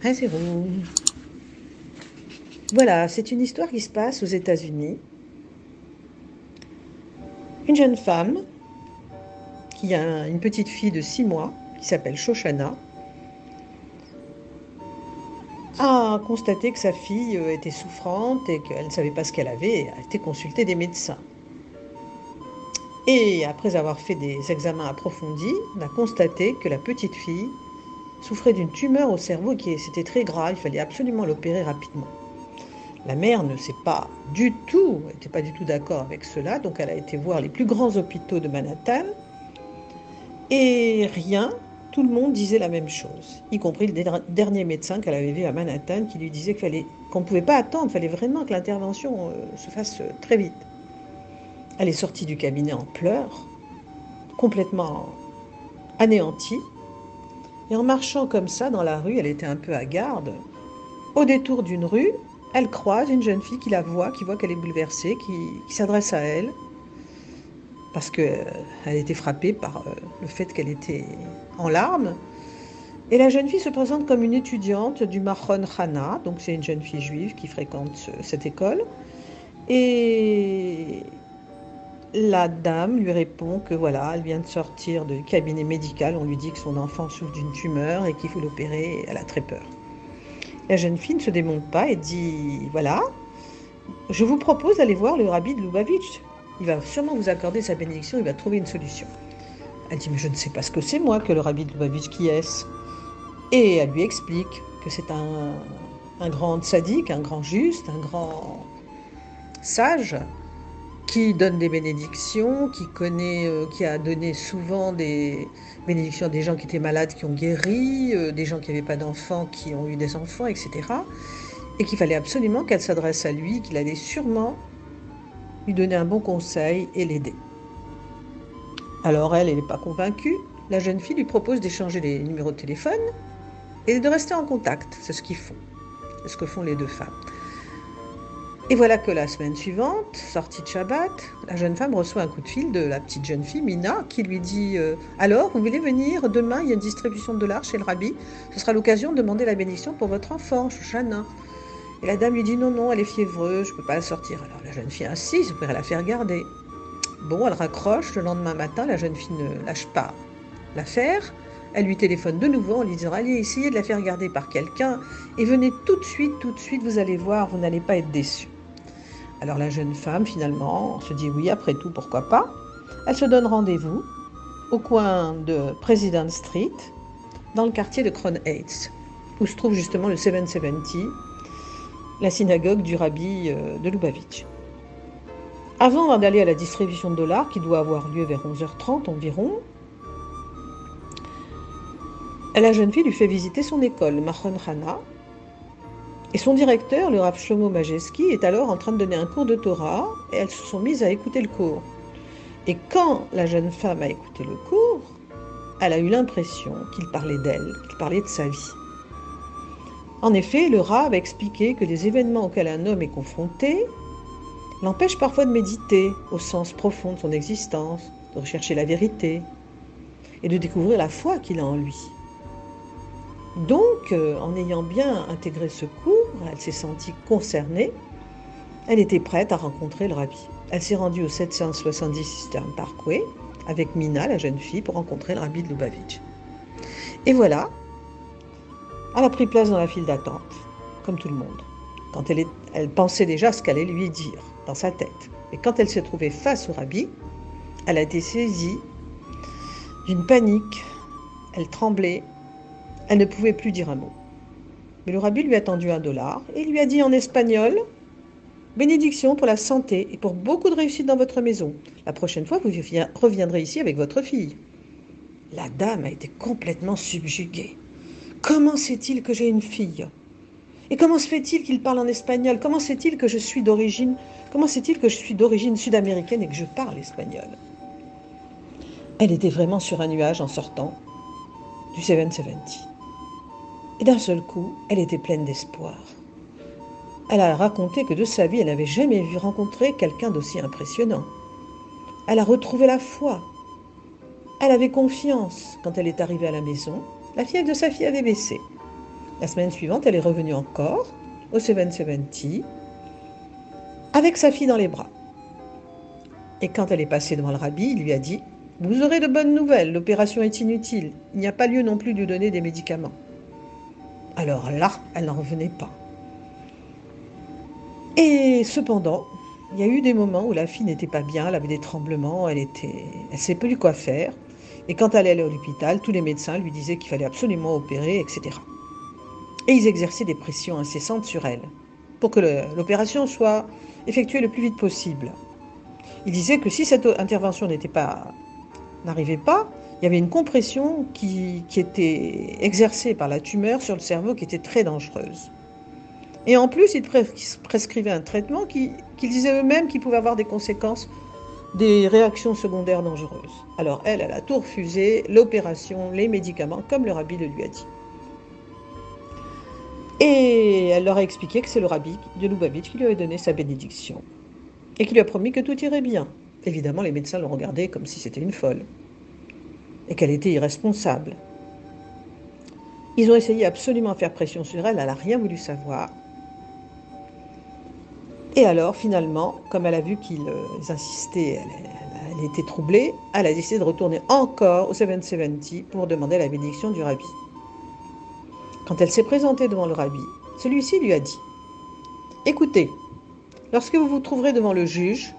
1-0. Voilà, c'est une histoire qui se passe aux États-Unis. Une jeune femme qui a une petite fille de 6 mois qui s'appelle Shoshana a constaté que sa fille était souffrante et qu'elle ne savait pas ce qu'elle avait et a été consulter des médecins. Et après avoir fait des examens approfondis, on a constaté que la petite fille souffrait d'une tumeur au cerveau c'était très grave, il fallait absolument l'opérer rapidement. La mère ne s'est pas du tout, n'était pas du tout d'accord avec cela, donc elle a été voir les plus grands hôpitaux de Manhattan et rien, tout le monde disait la même chose, y compris le dernier médecin qu'elle avait vu à Manhattan qui lui disait qu'on ne pouvait pas attendre, il fallait vraiment que l'intervention se fasse très vite. Elle est sortie du cabinet en pleurs, complètement anéantie, et en marchant comme ça dans la rue, elle était un peu hagarde. Au détour d'une rue, elle croise une jeune fille qui la voit, qui voit qu'elle est bouleversée, qui s'adresse à elle, parce qu'elle était frappée par le fait qu'elle était en larmes. Et la jeune fille se présente comme une étudiante du Machon Chana, donc c'est une jeune fille juive qui fréquente cette école. Et la dame lui répond que voilà, elle vient de sortir du cabinet médical, on lui dit que son enfant souffre d'une tumeur et qu'il faut l'opérer, et elle a très peur. La jeune fille ne se démonte pas et dit, voilà, je vous propose d'aller voir le rabbi de Lubavitch. Il va sûrement vous accorder sa bénédiction, il va trouver une solution. Elle dit, mais je ne sais pas ce que c'est moi que le rabbi de Lubavitch, qui est-ce? Et elle lui explique que c'est un grand sadique, un grand juste, un grand sage, qui donne des bénédictions, qui a donné souvent des bénédictions à des gens qui étaient malades, qui ont guéri, des gens qui n'avaient pas d'enfants, qui ont eu des enfants, etc. Et qu'il fallait absolument qu'elle s'adresse à lui, qu'il allait sûrement lui donner un bon conseil et l'aider. Alors elle n'est pas convaincue. La jeune fille lui propose d'échanger les numéros de téléphone et de rester en contact. C'est ce qu'ils font. C'est ce que font les deux femmes. Et voilà que la semaine suivante, sortie de Shabbat, la jeune femme reçoit un coup de fil de la petite jeune fille, Mina, qui lui dit alors, vous voulez venir demain, il y a une distribution de dollars chez le rabbi. Ce sera l'occasion de demander la bénédiction pour votre enfant, Shoshana. Et la dame lui dit non, non, elle est fiévreuse, je ne peux pas la sortir. Alors la jeune fille insiste, vous pourrez la faire garder. Bon, elle raccroche. Le lendemain matin, la jeune fille ne lâche pas l'affaire. Elle lui téléphone de nouveau en lui disant allez, essayez de la faire garder par quelqu'un et venez tout de suite, vous allez voir, vous n'allez pas être déçus. Alors la jeune femme, finalement, se dit oui, après tout, pourquoi pas. Elle se donne rendez-vous au coin de President Street, dans le quartier de Crown Heights, où se trouve justement le 770, la synagogue du rabbi de Lubavitch. Avant d'aller à la distribution de dollars, qui doit avoir lieu vers 11h30 environ, la jeune fille lui fait visiter son école, le Machon Chana, et son directeur, le Rav Shlomo Majeski, est alors en train de donner un cours de Torah, et elles se sont mises à écouter le cours. Et quand la jeune femme a écouté le cours, elle a eu l'impression qu'il parlait d'elle, qu'il parlait de sa vie. En effet, le Rav a expliqué que les événements auxquels un homme est confronté l'empêchent parfois de méditer au sens profond de son existence, de rechercher la vérité et de découvrir la foi qu'il a en lui. Donc, en ayant bien intégré ce cours, elle s'est sentie concernée. Elle était prête à rencontrer le rabbi. Elle s'est rendue au 770 Eastern Parkway avec Mina, la jeune fille, pour rencontrer le rabbi de Lubavitch. Et voilà, elle a pris place dans la file d'attente, comme tout le monde. Quand elle pensait déjà ce qu'elle allait lui dire dans sa tête. Et quand elle s'est trouvée face au rabbi, elle a été saisie d'une panique. Elle tremblait. Elle ne pouvait plus dire un mot. Mais le rabbi lui a tendu $1 et lui a dit en espagnol « Bénédiction pour la santé et pour beaucoup de réussite dans votre maison. La prochaine fois, vous reviendrez ici avec votre fille. » La dame a été complètement subjuguée. Comment sait-il que j'ai une fille? Et comment se fait-il qu'il parle en espagnol? Comment sait-il que je suis d'origine sud-américaine et que je parle espagnol? Elle était vraiment sur un nuage en sortant du 770. Et d'un seul coup, elle était pleine d'espoir. Elle a raconté que de sa vie, elle n'avait jamais vu rencontrer quelqu'un d'aussi impressionnant. Elle a retrouvé la foi. Elle avait confiance quand elle est arrivée à la maison. La fièvre de sa fille avait baissé. La semaine suivante, elle est revenue encore au 770 avec sa fille dans les bras. Et quand elle est passée devant le rabbi, il lui a dit « Vous aurez de bonnes nouvelles, l'opération est inutile. Il n'y a pas lieu non plus de lui donner des médicaments. » Alors là, elle n'en revenait pas. Et cependant, il y a eu des moments où la fille n'était pas bien, elle avait des tremblements, elle ne savait plus quoi faire. Et quand elle allait à l'hôpital, tous les médecins lui disaient qu'il fallait absolument opérer, etc. Et ils exerçaient des pressions incessantes sur elle pour que l'opération soit effectuée le plus vite possible. Ils disaient que si cette intervention n'arrivait pas, il y avait une compression qui était exercée par la tumeur sur le cerveau qui était très dangereuse. Et en plus, ils prescrivaient un traitement qu'ils disaient eux-mêmes qui pouvait avoir des conséquences, des réactions secondaires dangereuses. Alors elle a tout refusé, l'opération, les médicaments, comme le rabbi le lui a dit. Et elle leur a expliqué que c'est le rabbi de Lubavitch qui lui avait donné sa bénédiction et qui lui a promis que tout irait bien. Évidemment, les médecins l'ont regardée comme si c'était une folle et qu'elle était irresponsable. Ils ont essayé absolument de faire pression sur elle, elle n'a rien voulu savoir. Et alors, finalement, comme elle a vu qu'ils insistaient, elle était troublée, elle a décidé de retourner encore au 770 pour demander la bénédiction du rabbi. Quand elle s'est présentée devant le rabbi, celui-ci lui a dit « Écoutez, lorsque vous vous trouverez devant le juge,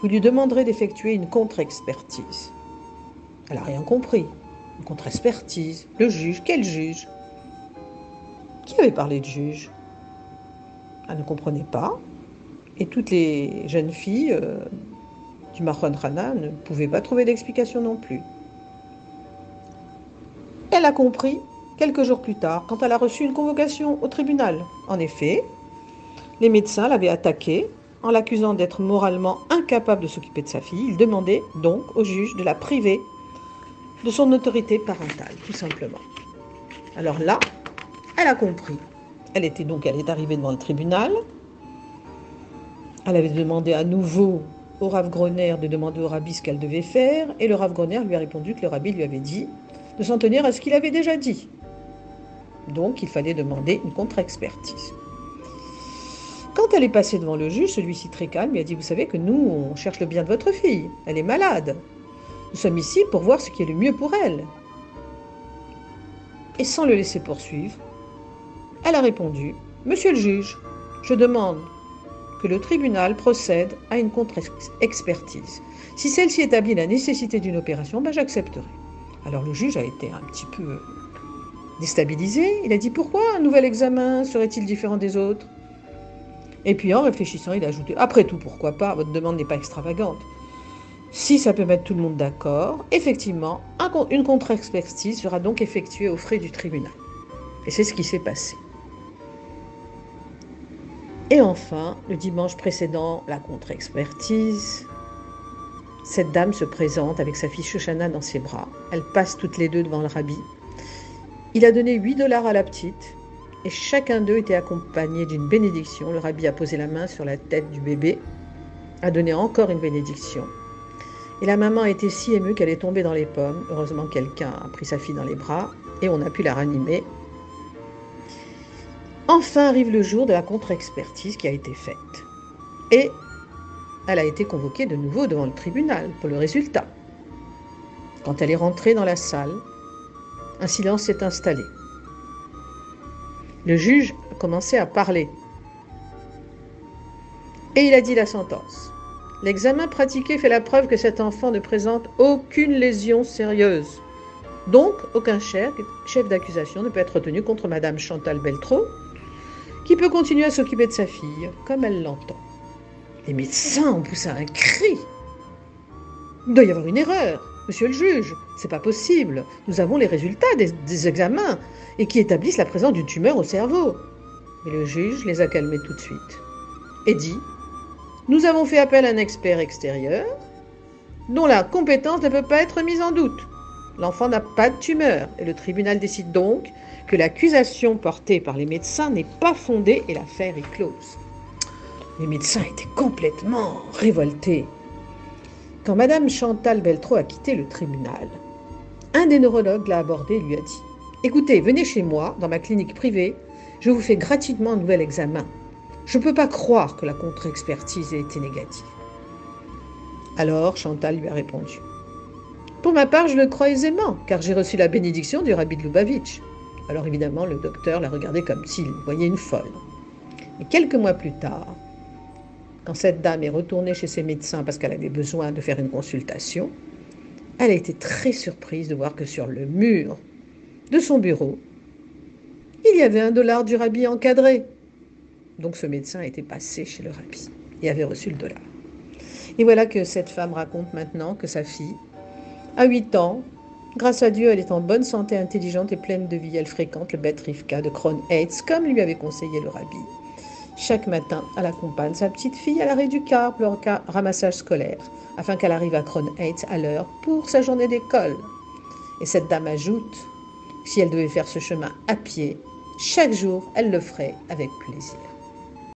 vous lui demanderez d'effectuer une contre-expertise. » Elle n'a rien compris. Une contre-expertise. Le juge, quel juge? Qui avait parlé de juge? Elle ne comprenait pas. Et toutes les jeunes filles du Mahon Rana ne pouvaient pas trouver d'explication non plus. Elle a compris quelques jours plus tard, quand elle a reçu une convocation au tribunal. En effet, les médecins l'avaient attaquée en l'accusant d'être moralement incapable de s'occuper de sa fille. Ils demandaient donc au juge de la priver de son autorité parentale, tout simplement. Alors là, elle a compris. Elle est arrivée devant le tribunal. Elle avait demandé à nouveau au Rav Groner de demander au rabbi ce qu'elle devait faire, et le Rav Groner lui a répondu que le rabbi lui avait dit de s'en tenir à ce qu'il avait déjà dit. Donc, il fallait demander une contre-expertise. Quand elle est passée devant le juge, celui-ci très calme lui a dit « Vous savez que nous, on cherche le bien de votre fille. Elle est malade. Nous sommes ici pour voir ce qui est le mieux pour elle. » Et sans le laisser poursuivre, elle a répondu « Monsieur le juge, je demande que le tribunal procède à une contre-expertise. Si celle-ci établit la nécessité d'une opération, j'accepterai. » Alors le juge a été un petit peu déstabilisé. Il a dit « Pourquoi un nouvel examen serait-il différent des autres ?» Et puis en réfléchissant, il a ajouté « Après tout, pourquoi pas, votre demande n'est pas extravagante. Si ça peut mettre tout le monde d'accord, effectivement, une contre-expertise sera donc effectuée aux frais du tribunal. » Et c'est ce qui s'est passé. Et enfin, le dimanche précédent la contre-expertise, cette dame se présente avec sa fille Shoshana dans ses bras. Elles passent toutes les deux devant le rabbi. Il a donné 8 $ à la petite et chacun d'eux était accompagné d'une bénédiction. Le rabbi a posé la main sur la tête du bébé, a donné encore une bénédiction. Et la maman a été si émue qu'elle est tombée dans les pommes. Heureusement, quelqu'un a pris sa fille dans les bras et on a pu la ranimer. Enfin arrive le jour de la contre-expertise qui a été faite. Et elle a été convoquée de nouveau devant le tribunal pour le résultat. Quand elle est rentrée dans la salle, un silence s'est installé. Le juge a commencé à parler. Et il a dit la sentence. L'examen pratiqué fait la preuve que cet enfant ne présente aucune lésion sérieuse. Donc, aucun chef d'accusation ne peut être retenu contre Madame Chantal Beltrot, qui peut continuer à s'occuper de sa fille comme elle l'entend. Les médecins ont poussé un cri. Il doit y avoir une erreur, monsieur le juge, c'est pas possible. Nous avons les résultats des examens et qui établissent la présence d'une tumeur au cerveau. Mais le juge les a calmés tout de suite et dit « Nous avons fait appel à un expert extérieur dont la compétence ne peut pas être mise en doute. L'enfant n'a pas de tumeur et le tribunal décide donc que l'accusation portée par les médecins n'est pas fondée et l'affaire est close. » Les médecins étaient complètement révoltés. Quand Madame Chantal Beltrot a quitté le tribunal, un des neurologues l'a abordé et lui a dit Écoutez, venez chez moi, dans ma clinique privée, je vous fais gratuitement un nouvel examen. Je ne peux pas croire que la contre-expertise ait été négative. Alors Chantal lui a répondu. Pour ma part, je le crois aisément, car j'ai reçu la bénédiction du rabbi de Lubavitch. Alors évidemment, le docteur l'a regardé comme s'il voyait une folle. Et quelques mois plus tard, quand cette dame est retournée chez ses médecins parce qu'elle avait besoin de faire une consultation, elle a été très surprise de voir que sur le mur de son bureau, il y avait $1 du rabbi encadré. Donc ce médecin était passé chez le rabbi et avait reçu le $. Et voilà que cette femme raconte maintenant que sa fille, à 8 ans, grâce à Dieu, elle est en bonne santé, intelligente et pleine de vie. Elle fréquente le Beth Rivka de Crown-Heights, comme lui avait conseillé le rabbi. Chaque matin, elle accompagne sa petite fille à l'arrêt du car pour leur ramassage scolaire, afin qu'elle arrive à Crown-Heights à l'heure pour sa journée d'école. Et cette dame ajoute, si elle devait faire ce chemin à pied, chaque jour, elle le ferait avec plaisir.